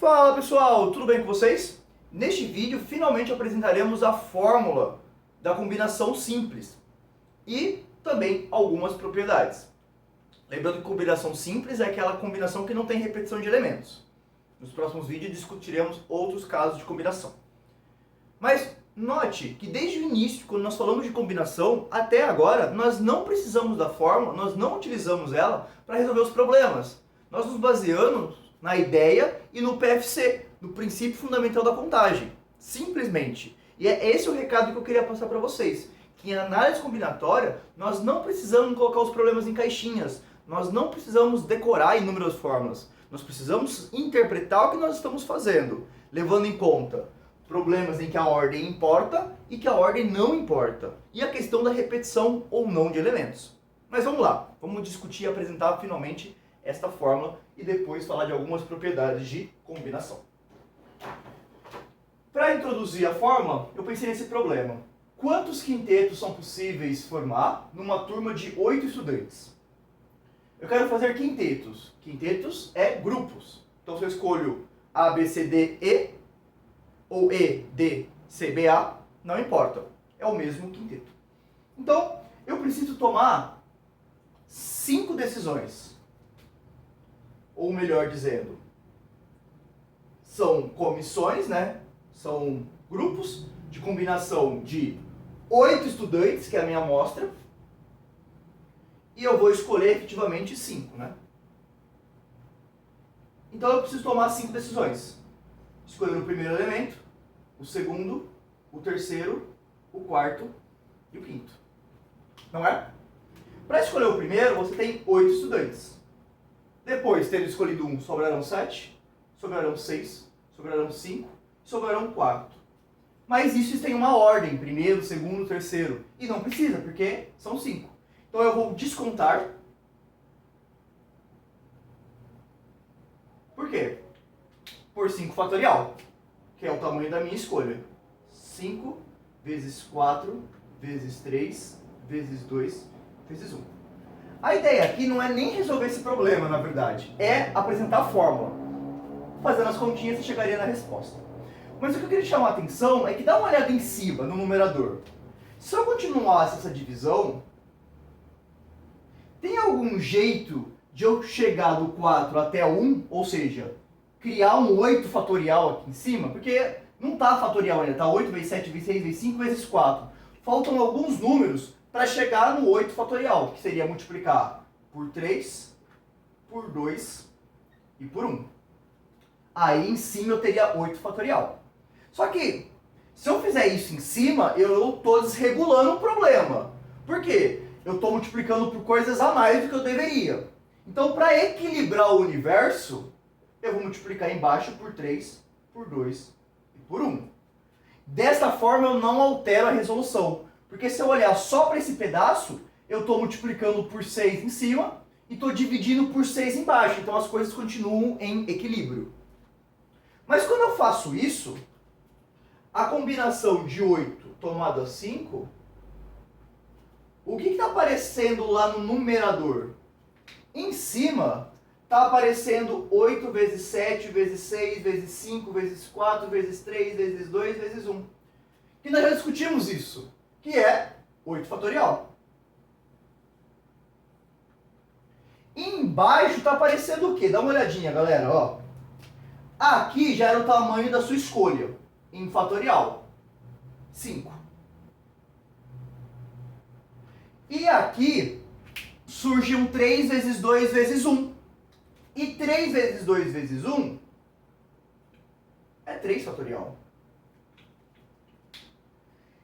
Fala pessoal, tudo bem com vocês? Neste vídeo finalmente apresentaremos a fórmula da combinação simples e também algumas propriedades. Lembrando que combinação simples é aquela combinação que não tem repetição de elementos. Nos próximos vídeos discutiremos outros casos de combinação. Mas note que desde o início, quando nós falamos de combinação, até agora nós não precisamos da fórmula, nós não utilizamos ela para resolver os problemas. Nós nos baseamos na ideia e no PFC, no princípio fundamental da contagem. Simplesmente. E é esse o recado que eu queria passar para vocês. Que em análise combinatória, nós não precisamos colocar os problemas em caixinhas. Nós não precisamos decorar inúmeras fórmulas. Nós precisamos interpretar o que nós estamos fazendo, levando em conta problemas em que a ordem importa e que a ordem não importa. E a questão da repetição ou não de elementos. Mas vamos lá, vamos discutir e apresentar finalmente esta fórmula e depois falar de algumas propriedades de combinação. Para introduzir a fórmula, eu pensei nesse problema. Quantos quintetos são possíveis formar numa turma de 8 estudantes? Eu quero fazer quintetos. Quintetos é grupos. Então se eu escolho A, B, C, D, E, ou E, D, C, B, A, não importa. É o mesmo quinteto. Então, eu preciso tomar 5 decisões. Ou melhor dizendo, são comissões, né? São grupos de combinação de 8 estudantes, que é a minha amostra, e eu vou escolher efetivamente 5, né? Então eu preciso tomar 5 decisões. Escolher o primeiro elemento, o segundo, o terceiro, o quarto e o quinto. Não é? Para escolher o primeiro, você tem 8 estudantes. Depois, tendo escolhido um, sobrarão 7, sobrarão 6, sobrarão 5, sobrarão 4. Mas isso tem uma ordem, primeiro, segundo, terceiro. E não precisa, porque são 5. Então eu vou descontar. Por quê? Por 5 fatorial, que é o tamanho da minha escolha. 5 vezes 4 vezes 3 vezes 2 vezes 1. A ideia aqui não é nem resolver esse problema, na verdade. É apresentar a fórmula. Fazendo as continhas, você chegaria na resposta. Mas o que eu queria chamar a atenção é que dá uma olhada em cima, no numerador. Se eu continuasse essa divisão, tem algum jeito de eu chegar do 4 até 1, ou seja, criar um 8 fatorial aqui em cima? Porque não está fatorial ainda, está 8 vezes 7 vezes 6 vezes 5 vezes 4. Faltam alguns números para chegar no 8 fatorial, que seria multiplicar por 3, por 2 e por 1. Aí em cima eu teria 8 fatorial. Só que, se eu fizer isso em cima, eu estou desregulando o problema. Por quê? Eu estou multiplicando por coisas a mais do que eu deveria. Então, para equilibrar o universo, eu vou multiplicar embaixo por 3, por 2 e por 1. Desta forma, eu não altero a resolução. Porque se eu olhar só para esse pedaço, eu estou multiplicando por 6 em cima e estou dividindo por 6 embaixo. Então as coisas continuam em equilíbrio. Mas quando eu faço isso, a combinação de 8 tomada 5, o que está aparecendo lá no numerador? Em cima, está aparecendo 8 vezes 7 vezes 6 vezes 5 vezes 4 vezes 3 vezes 2 vezes 1. E nós já discutimos isso, que é 8 fatorial. E embaixo está aparecendo o quê? Dá uma olhadinha, galera. Ó. Aqui já era o tamanho da sua escolha, em fatorial. 5. E aqui surge um 3 vezes 2 vezes 1. E 3 vezes 2 vezes 1 é 3 fatorial.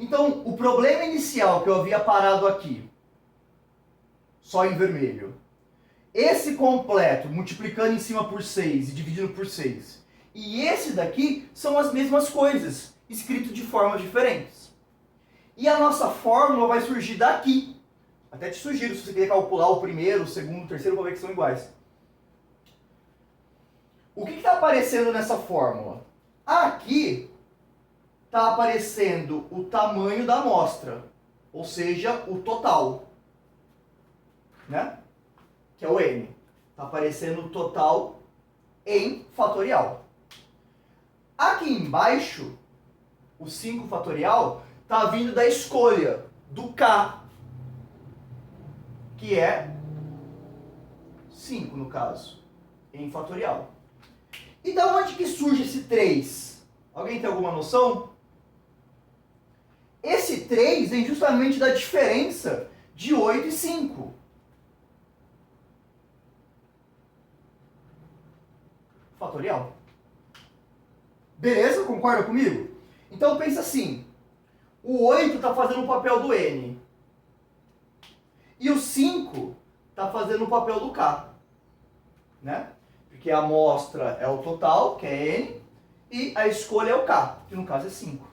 Então, o problema inicial que eu havia parado aqui, só em vermelho, esse completo, multiplicando em cima por 6 e dividindo por 6, e esse daqui são as mesmas coisas, escrito de formas diferentes. E a nossa fórmula vai surgir daqui. Até te sugiro, se você quiser calcular o primeiro, o segundo, o terceiro, para ver que são iguais. O que está aparecendo nessa fórmula? Aqui está aparecendo o tamanho da amostra, ou seja, o total, né? Que é o N. Está aparecendo o total em fatorial. Aqui embaixo, o 5 fatorial está vindo da escolha do k, que é 5 no caso, em fatorial. E da onde que surge esse 3? Alguém tem alguma noção? Esse 3 vem justamente da diferença de 8 e 5. Fatorial. Beleza? Concorda comigo? Então pensa assim, o 8 está fazendo o papel do n. E o 5 está fazendo o papel do k. Né? Porque a amostra é o total, que é n, e a escolha é o k, que no caso é 5.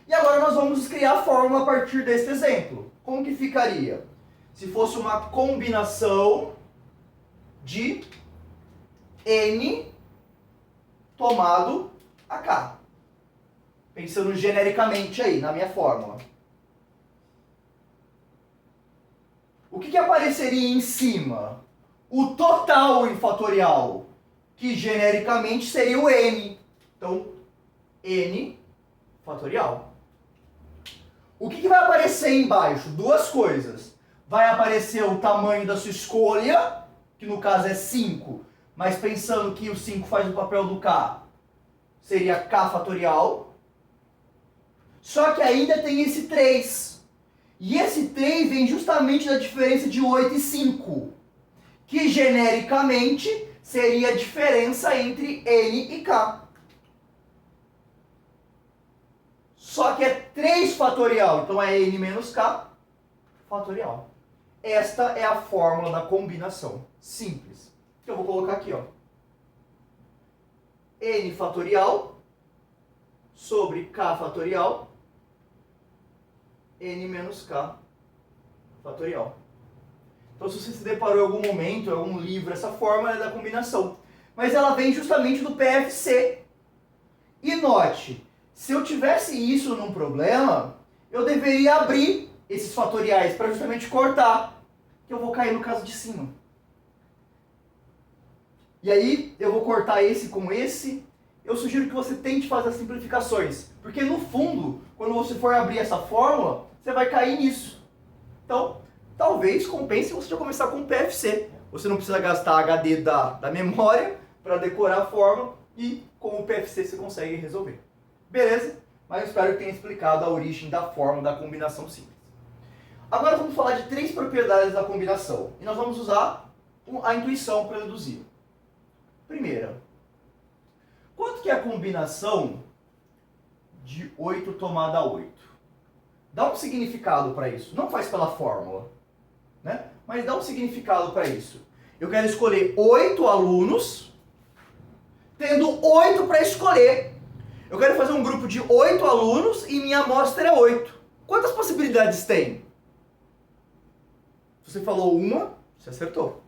E agora nós vamos criar a fórmula a partir desse exemplo. Como que ficaria? Se fosse uma combinação de n tomado a k. Pensando genericamente aí, na minha fórmula. O que apareceria em cima? O total em fatorial, que genericamente seria o n. Então, n fatorial. O que vai aparecer embaixo? Duas coisas. Vai aparecer o tamanho da sua escolha, que no caso é 5, mas pensando que o 5 faz o papel do k, seria k fatorial. Só que ainda tem esse 3. E esse 3 vem justamente da diferença de 8 e 5, que genericamente seria a diferença entre n e k. Só que é 3 fatorial, então é n menos k fatorial. Esta é a fórmula da combinação. Simples. Então eu vou colocar aqui, ó. N fatorial sobre k fatorial, n menos k fatorial. Então se você se deparou em algum momento, em algum livro, essa fórmula é da combinação. Mas ela vem justamente do PFC. E note, se eu tivesse isso num problema, eu deveria abrir esses fatoriais para justamente cortar, que eu vou cair no caso de cima. E aí eu vou cortar esse com esse. Eu sugiro que você tente fazer as simplificações, porque no fundo, quando você for abrir essa fórmula, você vai cair nisso. Então, talvez compense você já começar com o PFC. Você não precisa gastar HD da memória para decorar a fórmula e com o PFC você consegue resolver. Beleza? Mas eu espero que tenha explicado a origem da fórmula da combinação simples. Agora vamos falar de 3 propriedades da combinação. E nós vamos usar a intuição para deduzir. Primeira, quanto que é a combinação de 8 tomada a 8? Dá um significado para isso. Não faz pela fórmula, né? Mas dá um significado para isso. Eu quero escolher 8 alunos, tendo 8 para escolher. Eu quero fazer um grupo de 8 alunos e minha amostra é 8. Quantas possibilidades tem? Se você falou uma, você acertou.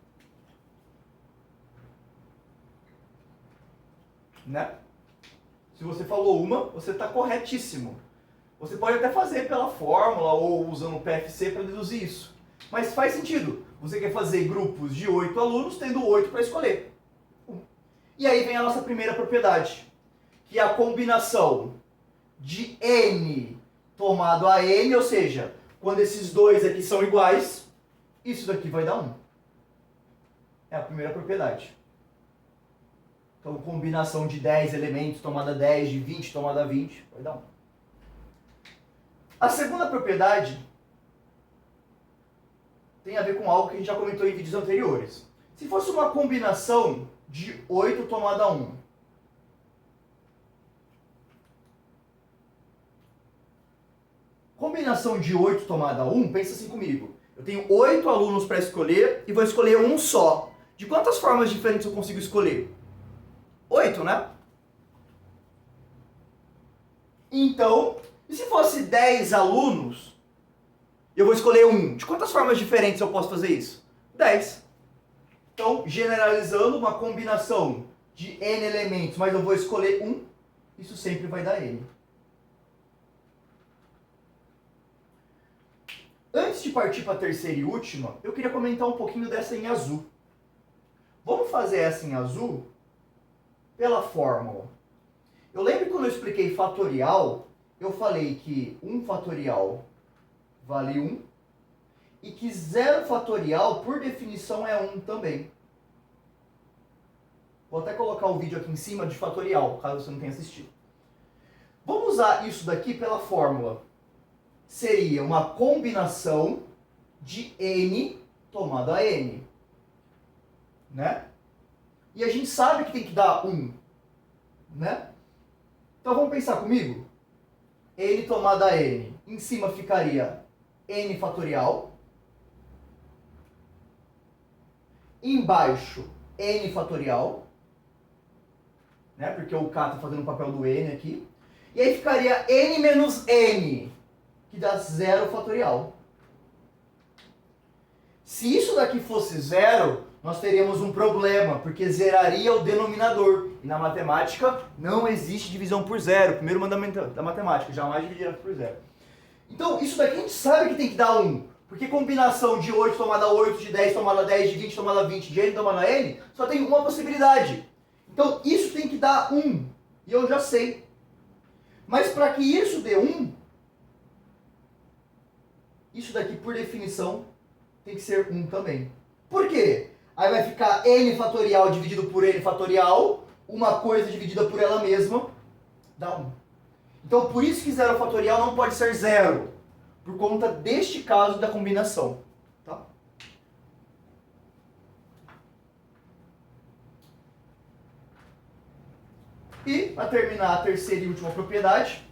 Né? Se você falou uma, você está corretíssimo. Você pode até fazer pela fórmula ou usando o PFC para deduzir isso. Mas faz sentido. Você quer fazer grupos de 8 alunos, tendo 8 para escolher. E aí vem a nossa primeira propriedade, que é a combinação de n tomado a n, ou seja, quando esses dois aqui são iguais, isso daqui vai dar 1. É a primeira propriedade. Então, combinação de 10 elementos tomada 10, de 20 tomada 20, vai dar 1. A segunda propriedade tem a ver com algo que a gente já comentou em vídeos anteriores. Se fosse uma combinação de 8 tomada 1, combinação de 8 tomada 1, pensa assim comigo. Eu tenho 8 alunos para escolher e vou escolher um só. De quantas formas diferentes eu consigo escolher? 8, né? Então, e se fosse 10 alunos, eu vou escolher um. De quantas formas diferentes eu posso fazer isso? 10. Então, generalizando uma combinação de n elementos, mas eu vou escolher um, isso sempre vai dar n. Antes de partir para a terceira e última, eu queria comentar um pouquinho dessa em azul. Vamos fazer essa em azul pela fórmula. Eu lembro que quando eu expliquei fatorial, eu falei que 1 fatorial vale 1 e que 0 fatorial, por definição, é 1 também. Vou até colocar o vídeo aqui em cima de fatorial, caso você não tenha assistido. Vamos usar isso daqui pela fórmula. Seria uma combinação de n tomado a n. Né? E a gente sabe que tem que dar 1. Né? Então vamos pensar comigo? N tomado a n. Em cima ficaria n fatorial. Embaixo, n fatorial. Né? Porque o k está fazendo o papel do n aqui. E aí ficaria n menos n, que dá 0 fatorial. Se isso daqui fosse 0, nós teríamos um problema, porque zeraria o denominador. E na matemática não existe divisão por zero. Primeiro mandamento da matemática, jamais dividirá por zero. Então, isso daqui a gente sabe que tem que dar 1. Porque combinação de 8 tomada a 8, de 10 tomada a 10, de 20 tomada a 20, de n tomada a n, só tem uma possibilidade. Então, isso tem que dar 1. E eu já sei. Mas para que isso dê 1, isso daqui, por definição, tem que ser 1 também. Por quê? Aí vai ficar n fatorial dividido por n fatorial, uma coisa dividida por ela mesma, dá 1. Então, por isso que 0 fatorial não pode ser 0, por conta deste caso da combinação. Tá? E, para terminar, a terceira e última propriedade.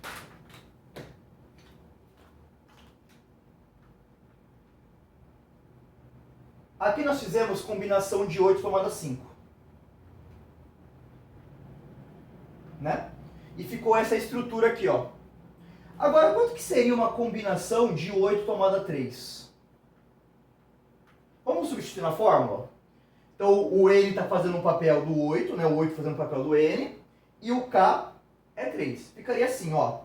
Aqui nós fizemos combinação de 8 tomada a 5. Né? E ficou essa estrutura aqui, ó. Agora, quanto que seria uma combinação de 8 tomada a 3? Vamos substituir na fórmula? Então, o n está fazendo um papel do 8, né? O 8 fazendo o papel do n. E o k é 3. Ficaria assim, ó.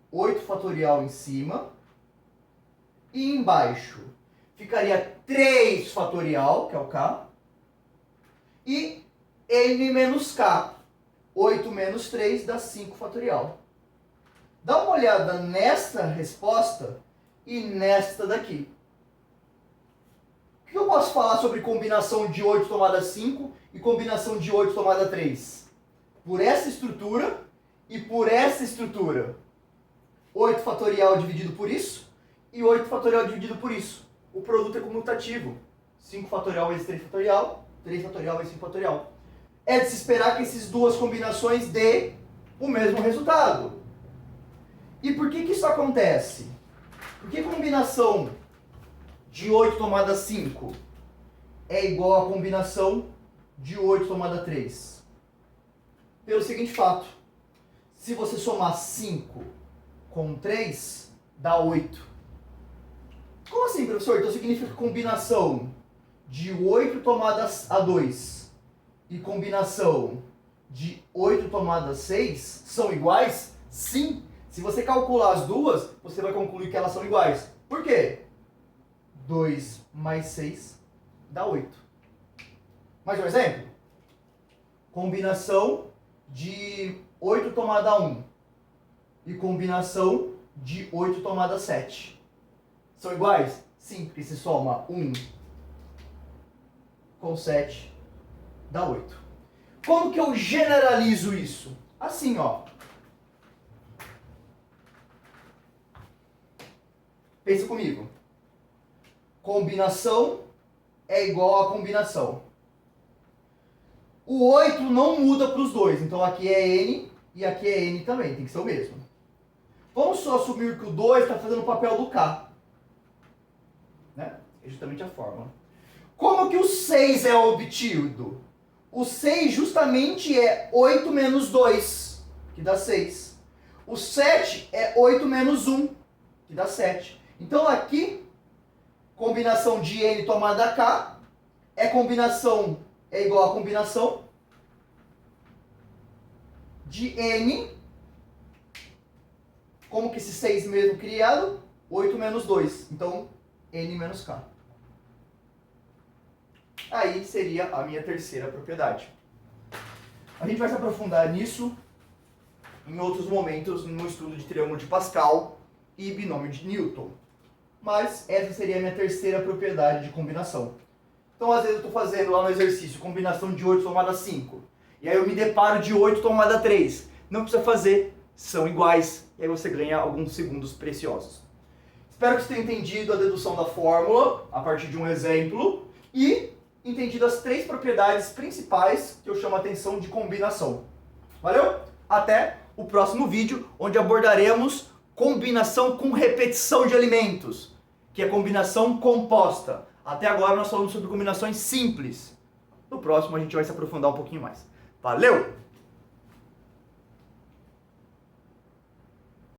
8 fatorial em cima. E embaixo ficaria 3 fatorial, que é o k. E n menos k. 8 menos 3 dá 5 fatorial. Dá uma olhada nesta resposta e nesta daqui. O que eu posso falar sobre combinação de 8 tomada a 5 e combinação de 8 tomada a 3? Por essa estrutura e por essa estrutura. 8 fatorial dividido por isso e 8 fatorial dividido por isso. O produto é comutativo. 5 fatorial vezes 3 fatorial, 3 fatorial vezes 5 fatorial. É de se esperar que essas duas combinações dê o mesmo resultado. E por que isso acontece? Porque combinação de 8 tomada a 5 é igual a combinação de 8 tomada a 3. Pelo seguinte fato. Se você somar 5 com 3, dá 8. Como assim, professor? Então significa que combinação de 8 tomada a 2 e combinação de 8 tomada a 6 são iguais? Sim. Se você calcular as duas, você vai concluir que elas são iguais. Por quê? 2 mais 6 dá 8. Mais um exemplo? Combinação de 8 tomada a 1 e combinação de 8 tomada a 7. São iguais? Sim, porque se soma 1 com 7 dá 8. Como que eu generalizo isso? Assim, ó. Pensa comigo. Combinação é igual a combinação. O 8 não muda para os dois. Então aqui é N e aqui é N também. Tem que ser o mesmo. Vamos só assumir que o 2 está fazendo o papel do K. Né? É justamente a fórmula. Como que o 6 é obtido? O 6 justamente é 8 menos 2, que dá 6. O 7 é 8 menos 1, que dá 7. Então aqui, combinação de N tomada a K é igual a combinação de N, como que esse 6 mesmo criado? 8 menos 2. Então, N menos K. Aí seria a minha terceira propriedade. A gente vai se aprofundar nisso em outros momentos no estudo de triângulo de Pascal e binômio de Newton. Mas essa seria a minha terceira propriedade de combinação. Então, às vezes eu estou fazendo lá no exercício combinação de 8 tomada 5. E aí eu me deparo de 8 tomada 3. Não precisa fazer, são iguais. E aí você ganha alguns segundos preciosos. Espero que você tenha entendido a dedução da fórmula a partir de um exemplo e entendido as 3 propriedades principais que eu chamo a atenção de combinação. Valeu? Até o próximo vídeo, onde abordaremos combinação com repetição de elementos, que é combinação composta. Até agora nós falamos sobre combinações simples. No próximo a gente vai se aprofundar um pouquinho mais. Valeu!